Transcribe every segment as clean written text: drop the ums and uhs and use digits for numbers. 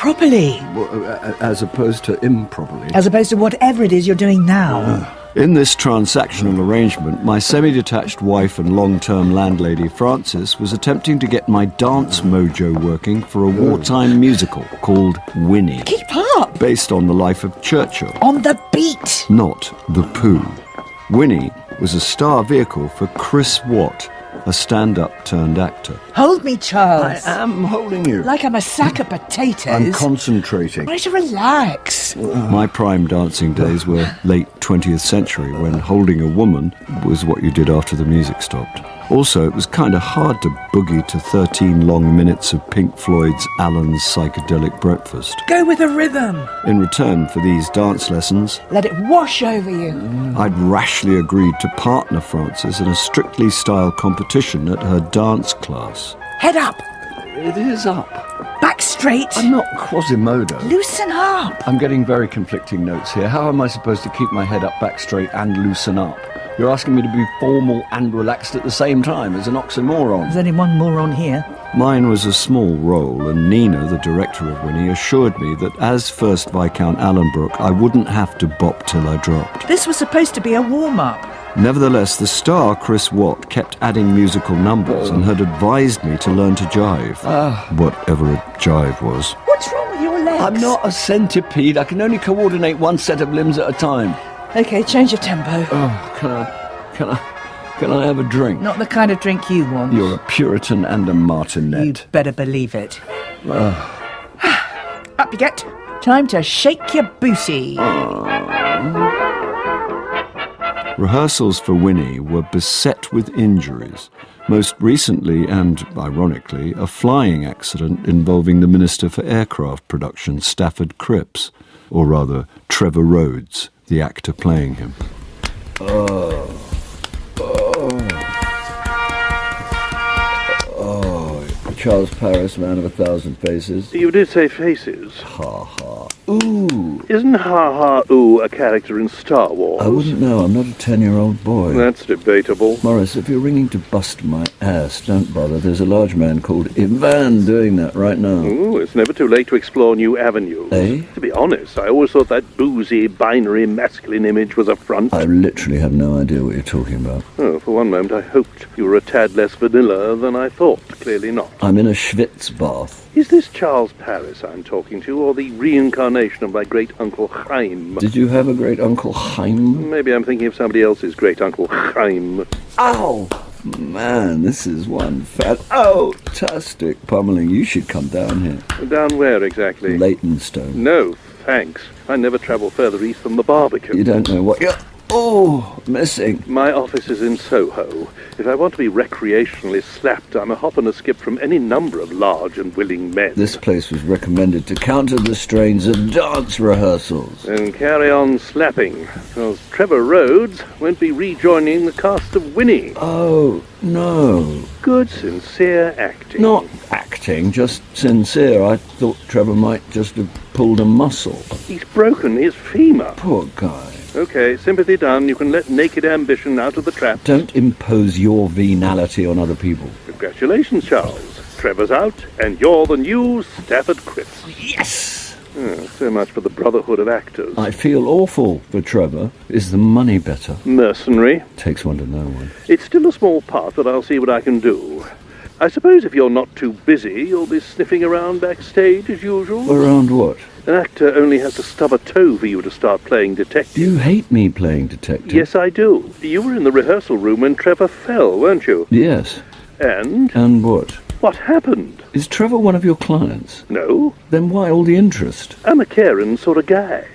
properly. As opposed to improperly. As opposed to whatever it is you're doing now. In this transactional arrangement, my semi-detached wife and long-term landlady Frances was attempting to get my dance mojo working for a wartime musical called Winnie. Keep up! Based on the life of Churchill. On the beat! Not the poo. Winnie was a star vehicle for Chris Watt, a stand-up turned actor. Hold me, Charles. I am holding you. Like I'm a sack of potatoes. I'm concentrating. Try to relax. My prime dancing days were late 20th century, when holding a woman was what you did after the music stopped. Also, it was kind of hard to boogie to 13 long minutes of Pink Floyd's Alan's Psychedelic Breakfast. Go with a rhythm. In return for these dance lessons, Let it wash over you. I'd rashly agreed to partner Frances in a Strictly Style competition at her dance class. Head up. It is up. Back straight. I'm not Quasimodo. Loosen up. I'm getting very conflicting notes here. How am I supposed to keep my head up, back straight, and loosen up? You're asking me to be formal and relaxed at the same time. It's an oxymoron. There's only one moron here. Mine was a small role, and Nina, the director of Winnie, assured me that as first Viscount Allenbrook, I wouldn't have to bop till I dropped. This was supposed to be a warm-up. Nevertheless, the star, Chris Watt, kept adding musical numbers and had advised me to learn to jive. Whatever a jive was. What's wrong with your legs? I'm not a centipede. I can only coordinate one set of limbs at a time. Okay, change your tempo. Can I have a drink? Not the kind of drink you want. You're a Puritan and a martinet. You'd better believe it. Up you get. Time to shake your booty. Rehearsals for Winnie were beset with injuries. Most recently, and ironically, a flying accident involving the Minister for Aircraft Production, Stafford Cripps, or rather, Trevor Rhodes, the actor playing him. Charles Paris, man of 1,000 faces. You did say faces. Ha ha. Ooh. Isn't Ha Ha Ooh a character in Star Wars? I wouldn't know. I'm not a 10-year-old boy. That's debatable. Morris, if you're ringing to bust my ass, don't bother. There's a large man called Ivan doing that right now. Ooh, it's never too late to explore new avenues. Eh? To be honest, I always thought that boozy, binary, masculine image was a front. I literally have no idea what you're talking about. Oh, for one moment I hoped you were a tad less vanilla than I thought. Clearly not. I'm in a Schwitz bath. Is this Charles Paris I'm talking to, or the reincarnation of my great-uncle Chaim? Did you have a great-uncle Chaim? Maybe I'm thinking of somebody else's great-uncle Chaim. Ow! Man, this is one fantastic pummeling. You should come down here. Down where exactly? Leytonstone. No, thanks. I never travel further east than the Barbican. You don't know what you're... Oh, missing. My office is in Soho. If I want to be recreationally slapped, I'm a hop and a skip from any number of large and willing men. This place was recommended to counter the strains of dance rehearsals. And carry on slapping, because Trevor Rhodes won't be rejoining the cast of Winnie. Oh, no. Good, sincere acting. Not acting, just sincere. I thought Trevor might just have pulled a muscle. He's broken his femur. Poor guy. Okay, sympathy done. You can let naked ambition out of the trap. Don't impose your venality on other people. Congratulations, Charles. Trevor's out, and you're the new Stafford Cripps. Yes! So much for the brotherhood of actors. I feel awful for Trevor. Is the money better? Mercenary. Takes one to know one. It's still a small part, but I'll see what I can do. I suppose if you're not too busy, you'll be sniffing around backstage as usual? Around what? An actor only has to stub a toe for you to start playing detective. You hate me playing detective? Yes, I do. You were in the rehearsal room when Trevor fell, weren't you? Yes. And? And what? What happened? Is Trevor one of your clients? No. Then why all the interest? I'm a caring sort of guy.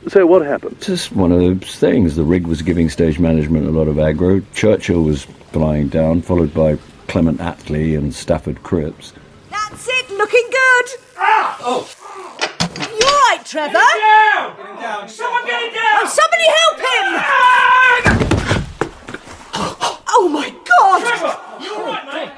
So what happened? Just one of those things. The rig was giving stage management a lot of aggro. Churchill was flying down, followed by Clement Attlee and Stafford Cripps. That's it, looking good. Ah! Oh! You all right, Trevor? Get him down! Get him down! Someone get him down! Oh, somebody help him! Ah! Oh, my God! Trevor! You all right, mate?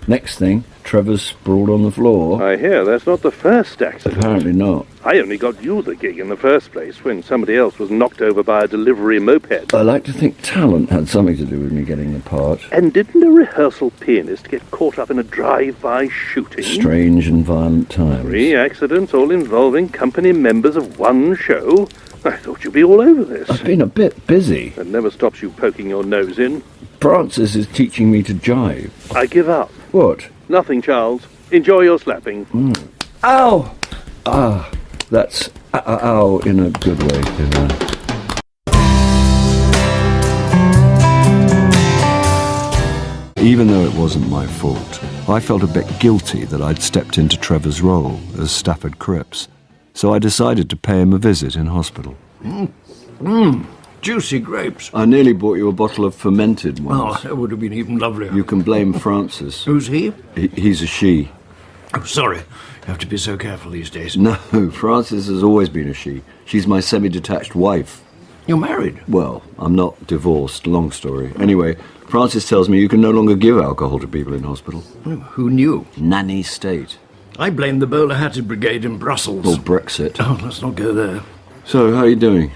Next thing, Trevor's sprawled on the floor. I hear that's not the first accident. Apparently not. I only got you the gig in the first place when somebody else was knocked over by a delivery moped. I like to think talent had something to do with me getting the part. And didn't a rehearsal pianist get caught up in a drive-by shooting? Strange and violent times. 3 accidents, all involving company members of one show. I thought you'd be all over this. I've been a bit busy. That never stops you poking your nose in. Francis is teaching me to jive. I give up. What? Nothing, Charles. Enjoy your slapping. Ow! Ah, that's ow in a good way. Even though it wasn't my fault, I felt a bit guilty that I'd stepped into Trevor's role as Stafford Cripps. So I decided to pay him a visit in hospital. Juicy grapes. I nearly bought you a bottle of fermented Oh, ones. that would have been even lovelier. You can blame Francis. Who's he? He's a she. Oh, sorry. You have to be so careful these days. No, Francis has always been a she. She's my semi-detached wife. You're married? Well, I'm not divorced, long story. Anyway, Francis tells me you can no longer give alcohol to people in hospital. Oh, who knew? Nanny state. I blame the bowler-hatted brigade in Brussels. Or Brexit. Oh, let's not go there. So, how are you doing?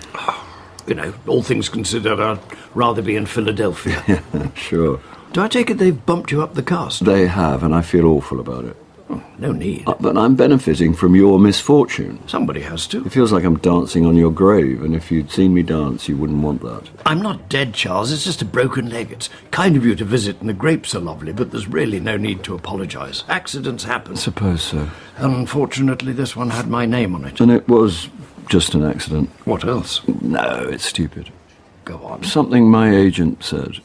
You know, all things considered, I'd rather be in Philadelphia. Sure. Do I take it they've bumped you up the cast? They have, and I feel awful about it. Oh, no need. But I'm benefiting from your misfortune. Somebody has to. It feels like I'm dancing on your grave, and if you'd seen me dance, you wouldn't want that. I'm not dead, Charles. It's just a broken leg. It's kind of you to visit, and the grapes are lovely, but there's really no need to apologise. Accidents happen. Suppose so. Unfortunately, this one had my name on it. And it was just an accident. What else? No, it's stupid. Go on. Something my agent said.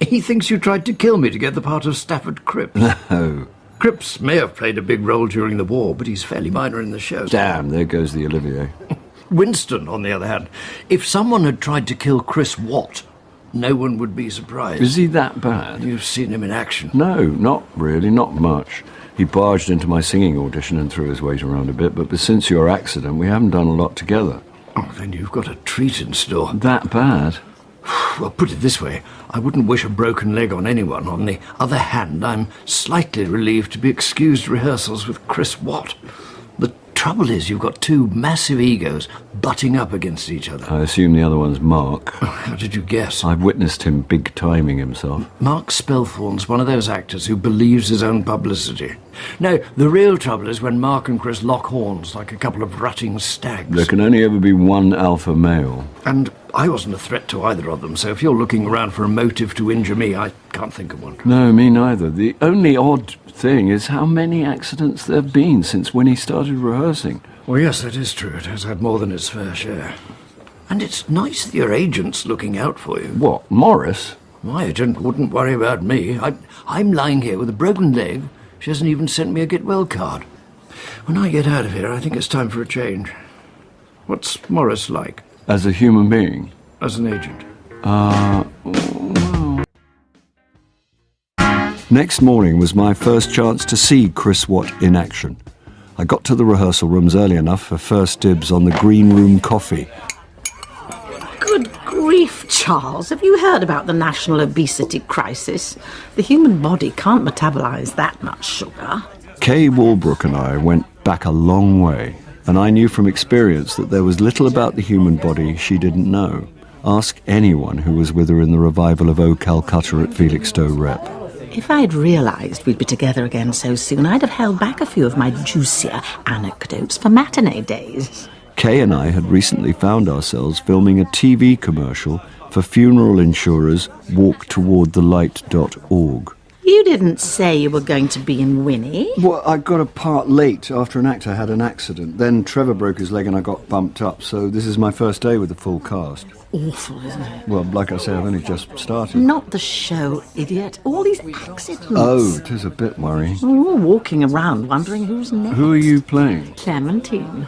He thinks you tried to kill me to get the part of Stafford Cripps. No. Cripps may have played a big role during the war, but he's fairly minor in the show. Damn, there goes the Olivier. Winston, on the other hand, if someone had tried to kill Chris Watt, no one would be surprised. Is he that bad? You've seen him in action. No, not really, not much. He barged into my singing audition and threw his weight around a bit, but since your accident, we haven't done a lot together. Oh, then you've got a treat in store. That bad? Well, put it this way, I wouldn't wish a broken leg on anyone. On the other hand, I'm slightly relieved to be excused rehearsals with Chris Watt. The trouble is you've got 2 massive egos butting up against each other. I assume the other one's Mark. How did you guess? I've witnessed him big-timing himself. Mark Spelthorne's one of those actors who believes his own publicity. No, the real trouble is when Mark and Chris lock horns like a couple of rutting stags. There can only ever be one alpha male. And I wasn't a threat to either of them, so if you're looking around for a motive to injure me, I can't think of one. No, me neither. The only odd thing is how many accidents there have been since Winnie started rehearsing. Well, yes, that is true. It has had more than its fair share. And it's nice that your agent's looking out for you. What, Morris? My agent wouldn't worry about me. I'm lying here with a broken leg. She hasn't even sent me a get well card. When I get out of here, I think it's time for a change. What's Morris like? As a human being? As an agent? Well. Next morning was my first chance to see Chris Watt in action. I got to the rehearsal rooms early enough for first dibs on the green room coffee. Good grief, Charles. Have you heard about the national obesity crisis? The human body can't metabolise that much sugar. Kay Walbrook and I went back a long way, and I knew from experience that there was little about the human body she didn't know. Ask anyone who was with her in the revival of O Calcutta at Felixstowe Rep. If I'd realised we'd be together again so soon, I'd have held back a few of my juicier anecdotes for matinee days. Kay and I had recently found ourselves filming a TV commercial for funeral insurers walktowardthelight.org. You didn't say you were going to be in Winnie. Well, I got a part late after an actor had an accident. Then Trevor broke his leg and I got bumped up, so this is my first day with the full cast. Awful, isn't it? Well, like I say, I've only just started. Not the show, idiot. All these accidents. Oh, it is a bit worrying. We're all walking around wondering who's next. Who are you playing? Clementine.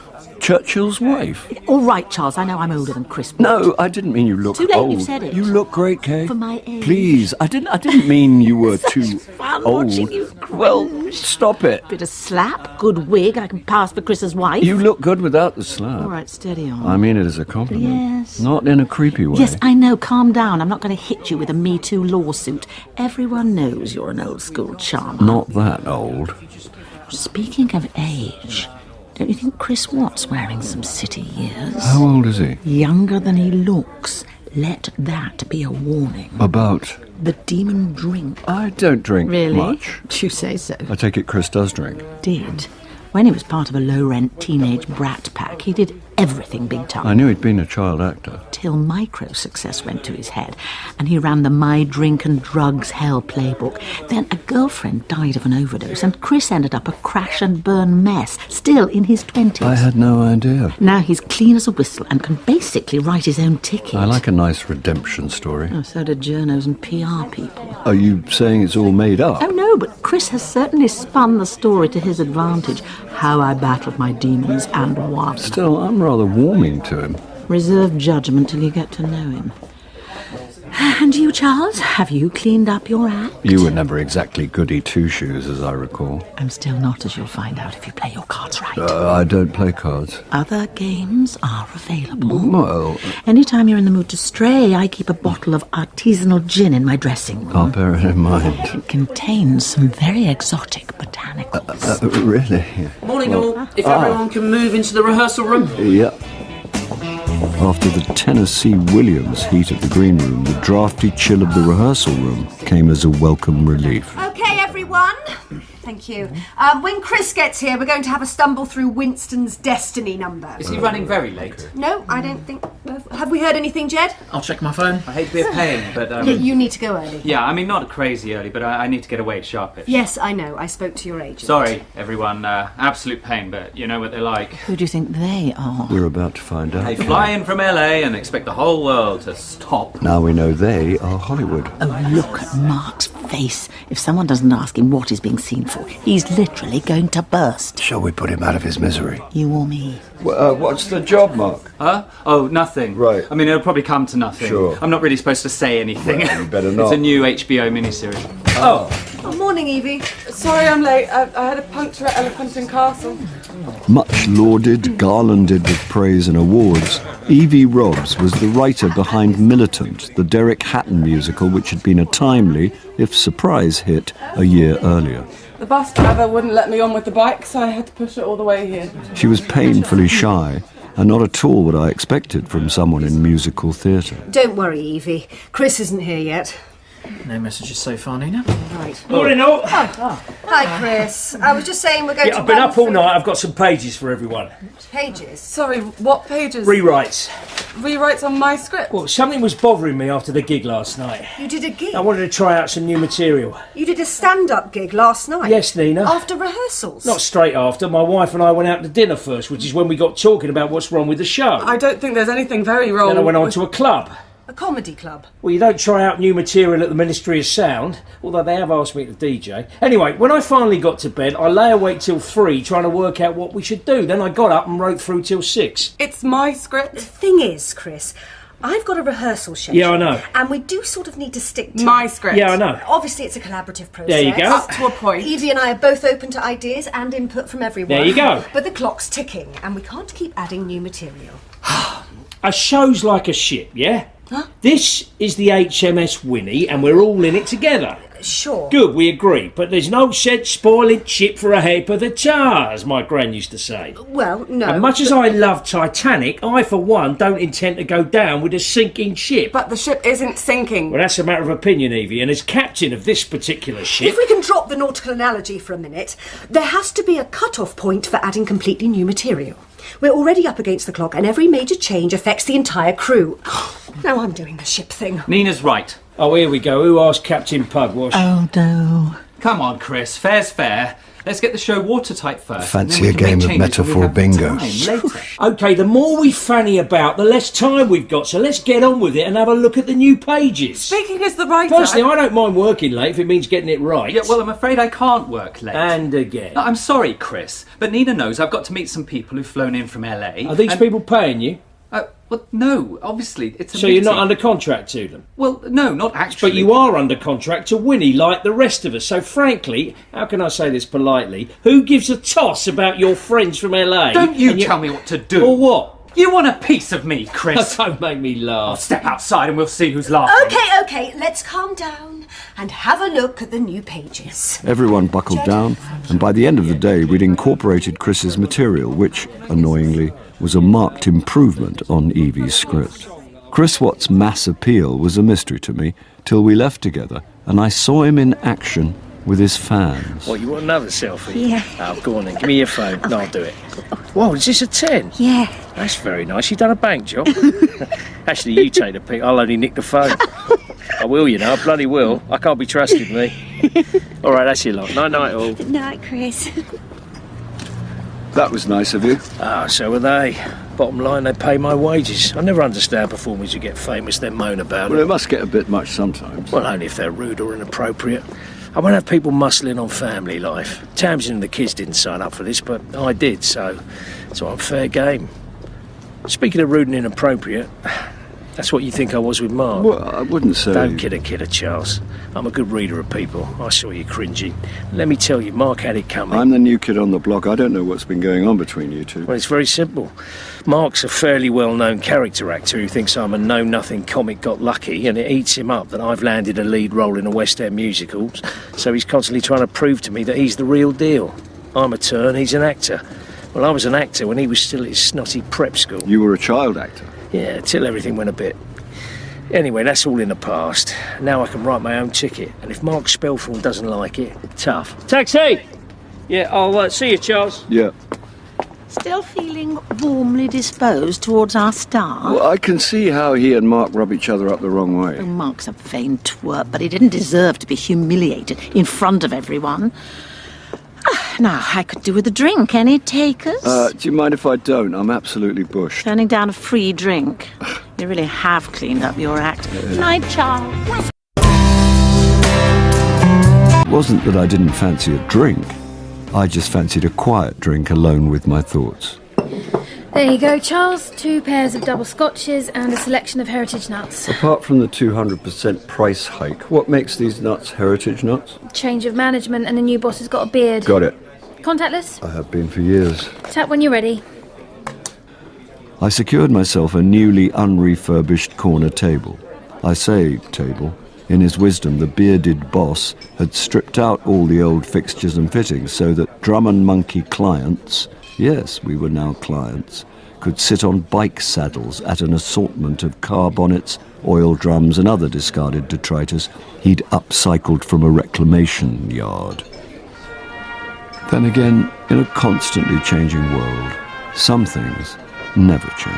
Churchill's wife? All right, Charles, I know I'm older than Chris. No, I didn't mean you look Too late, old. you've said it. You look great, Kay. For my age. Please, I didn't mean you were too fun old. watching you Well, cringe. stop it. Bit of slap, good wig, I can pass for Chris's wife. You look good without the slap. All right, steady on. I mean it as a compliment. Yes. Not in a creepy way. Yes, I know, calm down. I'm not going to hit you with a Me Too lawsuit. Everyone knows you're an old-school charmer. Not that old. Speaking of age, don't you think Chris Watt's wearing some city years? How old is he? Younger than he looks. Let that be a warning. About? The demon drink. I don't drink Really? much. You say so. I take it Chris does drink. Did. When he was part of a low-rent teenage brat pack, he did everything big time. I knew he'd been a child actor. Till micro-success went to his head, and he ran the My Drink and Drugs Hell playbook. Then a girlfriend died of an overdose, and Chris ended up a crash-and-burn mess, still in his 20s. I had no idea. Now he's clean as a whistle and can basically write his own ticket. I like a nice redemption story. Oh, so do journos and PR people. Are you saying it's all made up? Oh, no, but Chris has certainly spun the story to his advantage. How I battled my demons and won. Still, I'm rather warming to him. Reserve judgment till you get to know him. And you, Charles, have you cleaned up your act? You were never exactly goody two-shoes, as I recall. I'm still not, as you'll find out if you play your cards right. I don't play cards. Other games are available. Well, Anytime you're in the mood to stray, I keep a bottle of artisanal gin in my dressing room. I'll bear it in mind. It contains some very exotic botanicals. Really? Morning, all. If everyone can move into the rehearsal room. Yep. After the Tennessee Williams heat of the green room, the drafty chill of the rehearsal room came as a welcome relief. Okay, everyone. Thank you. When Chris gets here, we're going to have a stumble through Winston's Destiny number. Is he running very late? No, I don't think... Have we heard anything, Jed? I'll check my phone. I hate to be a pain, but... You need to go early. Yeah, I mean, not crazy early, but I need to get away at sharpish. Yes, I know. I spoke to your agent. Sorry, everyone. Absolute pain, but you know what they're like. Who do you think they are? We're about to find out. They fly in from LA and expect the whole world to stop. Now we know they are Hollywood. Oh, look at Mark's face. If someone doesn't ask him what he's being seen for, he's literally going to burst. Shall we put him out of his misery? You or me? What's the job, Mark? Huh? Oh, nothing. Right. I mean, it'll probably come to nothing. Sure. I'm not really supposed to say anything. Well, you better not. It's a new HBO miniseries. Oh. Oh, morning, Evie. Sorry I'm late. I had a puncture at Elephant and Castle. Much lauded, garlanded with praise and awards, Evie Robbs was the writer behind Militant, the Derek Hatton musical which had been a timely, if surprise hit, a year earlier. The bus driver wouldn't let me on with the bike, so I had to push it all the way here. She was painfully shy, and not at all what I expected from someone in musical theatre. Don't worry, Evie. Chris isn't here yet. No messages so far, Nina. Right. Morning, all. Hi, Chris. I was just saying we're going to... Yeah, I've been run up all through night. I've got some pages for everyone. Pages. Sorry, what pages? Rewrites. Rewrites on my script? Well, something was bothering me after the gig last night. You did a gig? I wanted to try out some new material. You did a stand-up gig last night? Yes, Nina. After rehearsals? Not straight after. My wife and I went out to dinner first, which is when we got talking about what's wrong with the show. I don't think there's anything very wrong. Then I went on to a club. A comedy club? Well, you don't try out new material at the Ministry of Sound, although they have asked me to DJ. Anyway, when I finally got to bed, I lay awake till 3 trying to work out what we should do. Then I got up and wrote through till 6. It's my The script. thing is, Chris, I've got a rehearsal schedule. Yeah, I know. And we do sort of need to stick to My script. Yeah, I know. Obviously, it's a collaborative process. There you go. Up to a point. Evie and I are both open to ideas and input from everyone. There you go. But the clock's ticking, and we can't keep adding new material. A show's like a ship, yeah? Huh? This is the HMS Winnie, and we're all in it together. Sure. Good, we agree. But there's no sense spoiling ship for a heap of the tar, as my gran used to say. Well, no. And much as I love Titanic, I, for one, don't intend to go down with a sinking ship. But the ship isn't sinking. Well, that's a matter of opinion, Evie, and as captain of this particular ship... If we can drop the nautical analogy for a minute, there has to be a cut-off point for adding completely new material. We're already up against the clock, and every major change affects the entire crew. Now I'm doing the ship thing. Nina's right. Oh, here we go. Who asked Captain Pugwash? Oh, no. Come on, Chris. Fair's fair. Let's get the show watertight first. Fancy and then we a can game make of changes when we metaphor have bingo. time later. OK, the more we fanny about, the less time we've got, so let's get on with it and have a look at the new pages. Speaking as the writer... Personally, I don't mind working late if it means getting it right. Yeah, well, I'm afraid I can't work late. And again. No, I'm sorry, Chris, but Nina knows I've got to meet some people who've flown in from LA. Are these people paying you? Well, no, obviously, it's a So meeting. you're not under contract to them? Well, no, not actually. But you are under contract to Winnie, like the rest of us. So frankly, how can I say this politely, who gives a toss about your friends from LA? Don't you tell me what to do. Or what? You want a piece of me, Chris. Don't make me laugh. I'll step outside and we'll see who's laughing. OK, let's calm down and have a look at the new pages. Everyone buckled down, and by the end of the day we'd incorporated Chris's material, which, annoyingly, was a marked improvement on Evie's script. Chris Watt's mass appeal was a mystery to me till we left together and I saw him in action with his fans. What, you want another selfie? Yeah. Oh, go on then, give me your phone. No, I'll do it. Whoa, is this a 10? Yeah. That's very nice. You done a bank job? Actually, you take the pic. I'll only nick the phone. I will, you know. I bloody will. I can't be trusted, me. All right, that's your lot. Night-night, all. Night, Chris. That was nice of you. Ah, so are they. Bottom line, they pay my wages. I never understand performers who get famous, then moan about Well, it. it must get a bit much sometimes. Well, only if they're rude or inappropriate. I won't have people muscling on family life. Tamsin and the kids didn't sign up for this, but I did, so I'm fair game. Speaking of rude and inappropriate, that's what you think I was with Mark. Well, I wouldn't say... Don't kid a kidder, Charles. I'm a good reader of people. I saw you cringing. Let me tell you, Mark had it coming. I'm the new kid on the block. I don't know what's been going on between you two. Well, it's very simple. Mark's a fairly well-known character actor who thinks I'm a know-nothing comic got lucky, and it eats him up that I've landed a lead role in a West End musical, so he's constantly trying to prove to me that he's the real deal. I'm a turn, he's an actor. Well, I was an actor when he was still at his snotty prep school. You were a child actor? Yeah, till everything went a bit. Anyway, that's all in the past. Now I can write my own ticket, and if Mark Spellthorne doesn't like it, tough. Taxi! Yeah, I'll see you, Charles. Yeah. Still feeling warmly disposed towards our star? Well, I can see how he and Mark rub each other up the wrong way. Oh, Mark's a vain twerp, but he didn't deserve to be humiliated in front of everyone. Now, I could do with a drink. Any takers? Do you mind if I don't? I'm absolutely bushed. Turning down a free drink. You really have cleaned up your act. Night, Charles. It wasn't that I didn't fancy a drink. I just fancied a quiet drink alone with my thoughts. There you go, Charles. 2 pairs of double scotches and a selection of heritage nuts. Apart from the 200% price hike, what makes these nuts heritage nuts? Change of management and the new boss has got a beard. Got it. Contactless? I have been for years. Tap when you're ready. I secured myself a newly unrefurbished corner table. I say table. In his wisdom, the bearded boss had stripped out all the old fixtures and fittings so that Drum and Monkey clients, yes, we were now clients, could sit on bike saddles at an assortment of car bonnets, oil drums and other discarded detritus he'd upcycled from a reclamation yard. Then again, in a constantly changing world, some things never change.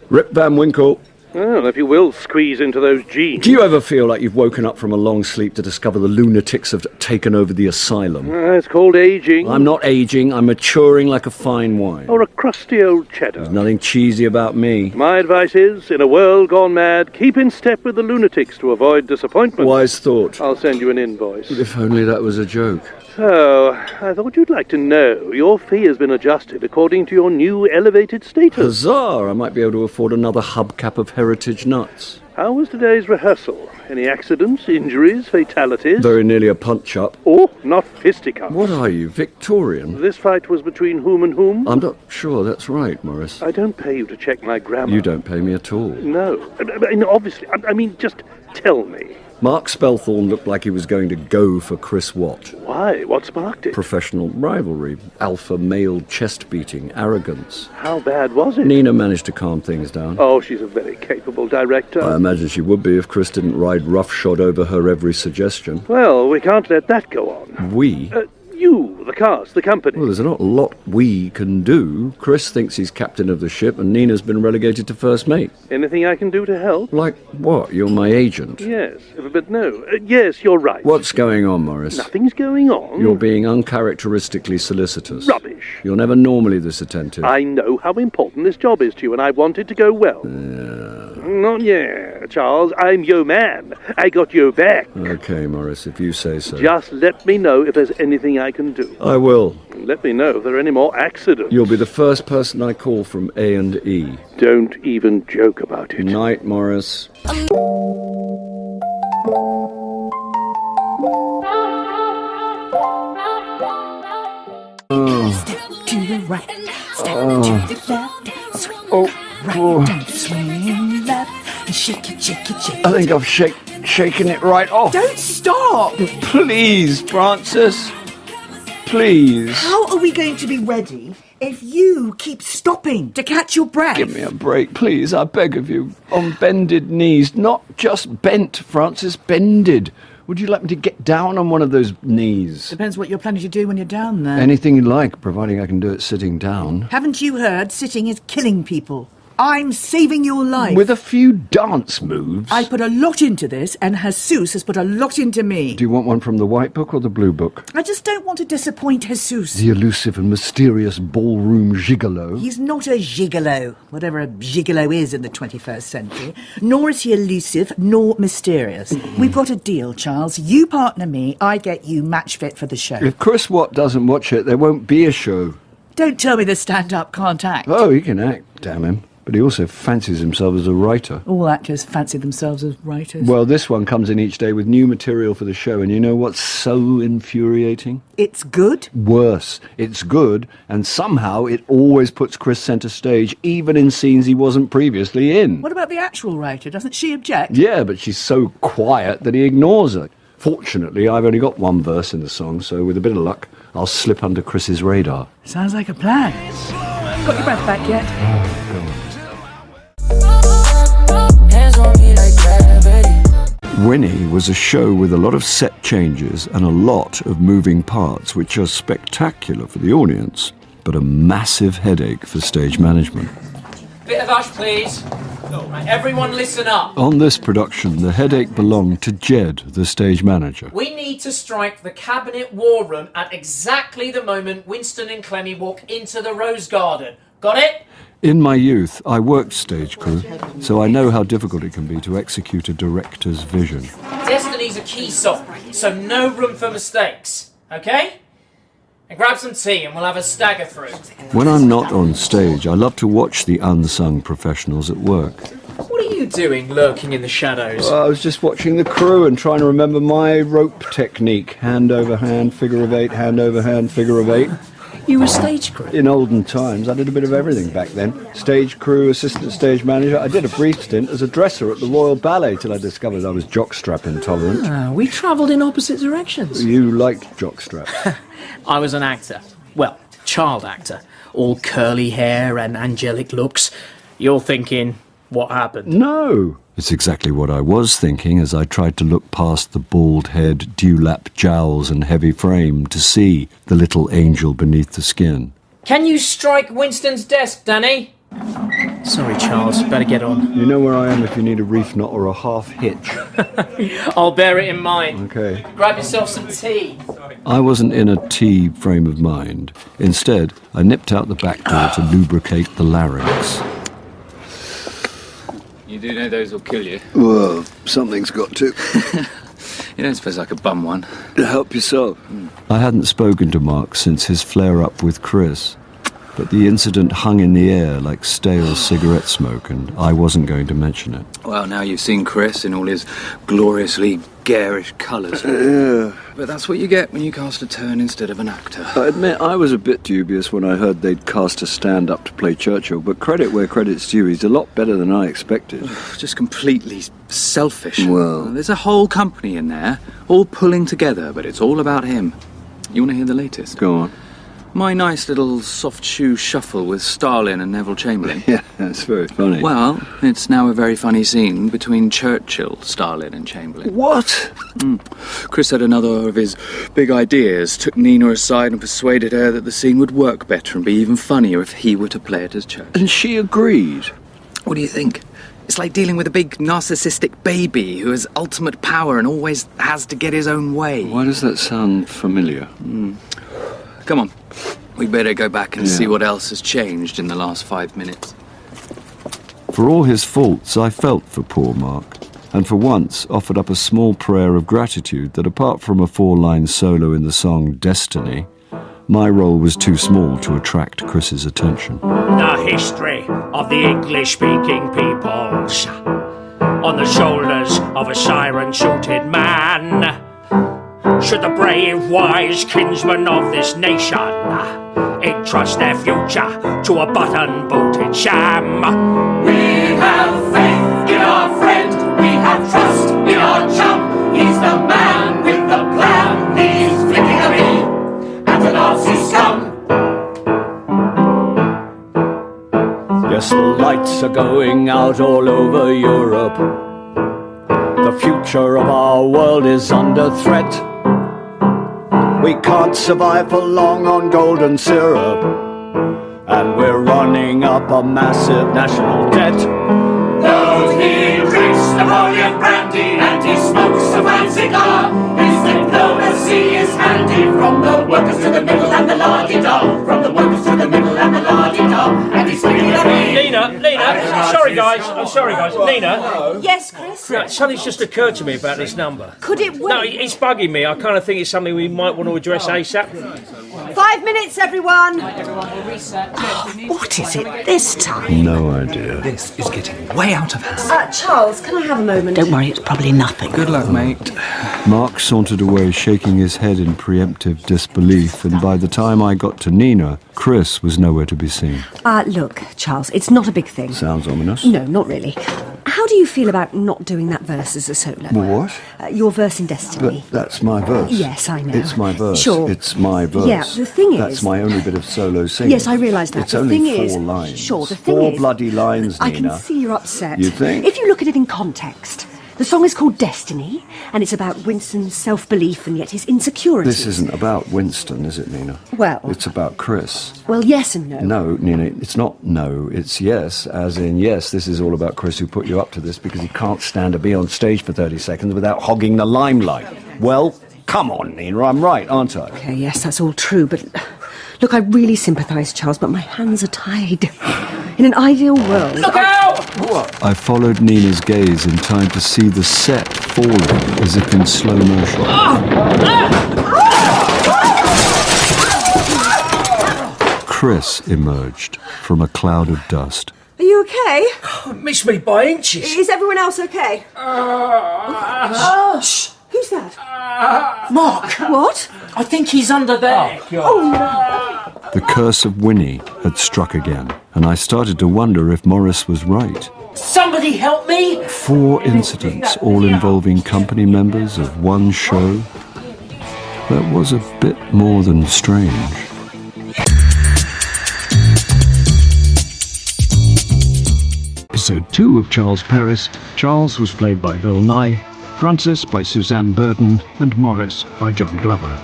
Rip Van Winkle. Well, if you will squeeze into those jeans. Do you ever feel like you've woken up from a long sleep to discover the lunatics have taken over the asylum? It's called aging. I'm not aging, I'm maturing like a fine wine. Or a crusty old cheddar. There's nothing cheesy about me. My advice is, in a world gone mad, keep in step with the lunatics to avoid disappointment. Wise thought. I'll send you an invoice. If only that was a joke. So, I thought you'd like to know your fee has been adjusted according to your new elevated status. Huzzah! I might be able to afford another hubcap of heritage nuts. How was today's rehearsal? Any accidents, injuries, fatalities? Very nearly a punch-up. Oh, not fisticuffs. What are you, Victorian? This fight was between whom and whom? I'm not sure that's right, Morris. I don't pay you to check my grammar. You don't pay me at all. No. Obviously. I mean, just tell me. Mark Spellthorne looked like he was going to go for Chris Watt. Why? What sparked it? Professional rivalry, alpha male chest-beating, arrogance. How bad was it? Nina managed to calm things down. Oh, she's a very capable director. I imagine she would be if Chris didn't ride roughshod over her every suggestion. Well, we can't let that go on. We? You, the cast, the company. Well, there's not a lot we can do. Chris thinks he's captain of the ship and Nina's been relegated to first mate. Anything I can do to help? Like what? You're my agent? Yes, but no. Yes, you're right. What's going on, Morris? Nothing's going on. You're being uncharacteristically solicitous. Rubbish. You're never normally this attentive. I know how important this job is to you, and I want it to go well. Not yet, Charles. I'm your man. I got your back. Okay, Morris, if you say so. Just let me know if there's anything I can do. I will. Let me know if there are any more accidents. You'll be the first person I call from A&E. Don't even joke about it. Night, Morris. Step to the right, step to the left, swing right and swing left, and shake it, shake it, shake it. I think I've shaken it right off. Don't stop! Please, Francis. Please. How are we going to be ready if you keep stopping to catch your breath? Give me a break, please, I beg of you. On bended knees. Not just bent, Francis, bended. Would you like me to get down on one of those knees? Depends what you're planning to do when you're down there. Anything you like, providing I can do it sitting down. Haven't you heard sitting is killing people? I'm saving your life. With a few dance moves. I put a lot into this, and Jesus has put a lot into me. Do you want one from the White Book or the Blue Book? I just don't want to disappoint Jesus. The elusive and mysterious ballroom gigolo. He's not a gigolo, whatever a gigolo is in the 21st century. Nor is he elusive, nor mysterious. We've got a deal, Charles. You partner me, I get you match fit for the show. If Chris Watt doesn't watch it, there won't be a show. Don't tell me the stand-up can't act. Oh, he can act, damn him. But he also fancies himself as a writer. All actors fancy themselves as writers. Well, this one comes in each day with new material for the show, and you know what's so infuriating? It's good? Worse. It's good, and somehow it always puts Chris centre stage, even in scenes he wasn't previously in. What about the actual writer? Doesn't she object? Yeah, but she's so quiet that he ignores her. Fortunately, I've only got one verse in the song, so with a bit of luck, I'll slip under Chris's radar. Sounds like a plan. Got your breath back yet? Winnie was a show with a lot of set changes and a lot of moving parts, which are spectacular for the audience, but a massive headache for stage management. Bit of hush, please. Right, everyone listen up. On this production, the headache belonged to Jed, the stage manager. We need to strike the cabinet war room at exactly the moment Winston and Clemmy walk into the rose garden. Got it? In my youth, I worked stage crew, so I know how difficult it can be to execute a director's vision. Destiny's a key song, so no room for mistakes, okay? And grab some tea and we'll have a stagger through. When I'm not on stage, I love to watch the unsung professionals at work. What are you doing lurking in the shadows? I was just watching the crew and trying to remember my rope technique. Hand over hand, figure of eight, hand over hand, figure of eight. You were stage crew? In olden times, I did a bit of everything back then. Stage crew, assistant stage manager. I did a brief stint as a dresser at the Royal Ballet till I discovered I was jockstrap intolerant. We travelled in opposite directions. You liked jockstraps. I was an actor. Well, child actor. All curly hair and angelic looks. You're thinking, what happened? No. It's exactly what I was thinking as I tried to look past the bald head, dewlap jowls and heavy frame to see the little angel beneath the skin. Can you strike Winston's desk, Danny? Sorry, Charles. Better get on. You know where I am if you need a reef knot or a half hitch. I'll bear it in mind. Okay. Grab yourself some tea. I wasn't in a tea frame of mind. Instead, I nipped out the back door to lubricate the larynx. You do know those will kill you. Well, something's got to. You don't suppose I could bum one? Help yourself. I hadn't spoken to Mark since his flare-up with Chris, but the incident hung in the air like stale cigarette smoke, and I wasn't going to mention it. Well, now you've seen Chris in all his gloriously garish colours. Yeah. But that's what you get when you cast a turn instead of an actor. I admit I was a bit dubious when I heard they'd cast a stand-up to play Churchill, but credit where credit's due, he's a lot better than I expected. Just completely selfish. Well, there's a whole company in there, all pulling together, but it's all about him. You want to hear the latest? Go on. My nice little soft shoe shuffle with Stalin and Neville Chamberlain. Yeah, that's very funny. Well, it's now a very funny scene between Churchill, Stalin and Chamberlain. What? Chris had another of his big ideas, took Nina aside and persuaded her that the scene would work better and be even funnier if he were to play it as Churchill. And she agreed. What do you think? It's like dealing with a big narcissistic baby who has ultimate power and always has to get his own way. Why does that sound familiar? Come on. We better go back and see what else has changed in the last 5 minutes. For all his faults, I felt for poor Mark, and for once offered up a small prayer of gratitude that apart from a 4-line solo in the song Destiny, my role was too small to attract Chris's attention. The history of the English-speaking peoples on the shoulders of a siren-suited man. Should the brave, wise kinsmen of this nation entrust their future to a button-booted sham? We have faith in our friend, we have trust in our chum. He's the man with the plan, he's flicking a V at the Nazi scum. Yes, the lights are going out all over Europe. The future of our world is under threat. We can't survive for long on golden syrup, and we're running up a massive national debt. Though he drinks Napoleon brandy and he smokes a fine cigar, his diplomacy is handy from the workers to the middle and the la-di-da. From the workers to the middle and the la-di-da. And he's thinking of me. Nina, sorry guys, Nina. Yes, Chris? Right, something's just occurred to me about this number. Could it wait? No, it's bugging me. I kind of think it's something we might want to address ASAP. 5 minutes, everyone. What is it this time? No idea. This is getting way out of hand. Charles, can I have a moment? Don't worry, it's probably nothing. Good luck, mate. Mark sauntered away, shaking his head in preemptive disbelief, and by the time I got to Nina, Chris was nowhere to be seen. Look, Charles, it's not a big thing. Sounds ominous. No, not really. How do you feel about not doing that verse as a solo? What? Your verse in Destiny. But that's my verse. Yes, I know. It's my verse. Sure. It's my verse. Yeah, the thing is... That's my only bit of solo singing. Yes, I realise that. It's the only thing 4 is, lines. Sure, the thing 4 is... bloody lines, Nina. I can see you're upset. You think? If you look at it in context, the song is called Destiny, and it's about Winston's self-belief and yet his insecurities. This isn't about Winston, is it, Nina? Well... It's about Chris. Well, yes and no. No, Nina, it's not no, it's yes, as in yes, this is all about Chris who put you up to this because he can't stand to be on stage for 30 seconds without hogging the limelight. Well, come on, Nina, I'm right, aren't I? Okay, yes, that's all true, but... Look, I really sympathise, Charles, but my hands are tied. In an ideal world... Look out! What? I followed Nina's gaze in time to see the set falling as if in slow motion. Chris emerged from a cloud of dust. Are you okay? Missed me by inches. Is everyone else okay? Shh! Who's that? Mark! What? I think he's under there. Oh, no. The curse of Winnie had struck again, and I started to wonder if Morris was right. Somebody help me! 4 incidents, all involving company members of one show. That was a bit more than strange. Episode 2 of Charles Paris. Charles was played by Bill Nighy, Frances by Suzanne Burton, and Morris by John Glover.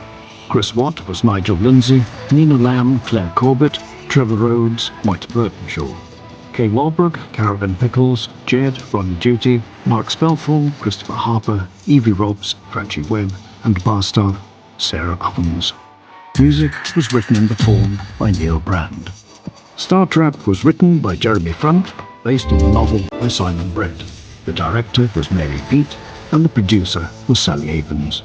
Chris Watt was Nigel Lindsay, Nina Lamb, Claire Corbett, Trevor Rhodes, White Burtonshaw. Kay Walbrook, Carolyn Pickles, Jed, Ronnie Duty, Mark Spelful, Christopher Harper, Evie Robbs, Francie Webb, and bar staff Sarah Ovens. Music was written and performed by Neil Brand. Star Trap was written by Jeremy Front, based on the novel by Simon Brett. The director was Mary Pete, and the producer was Sally Avens.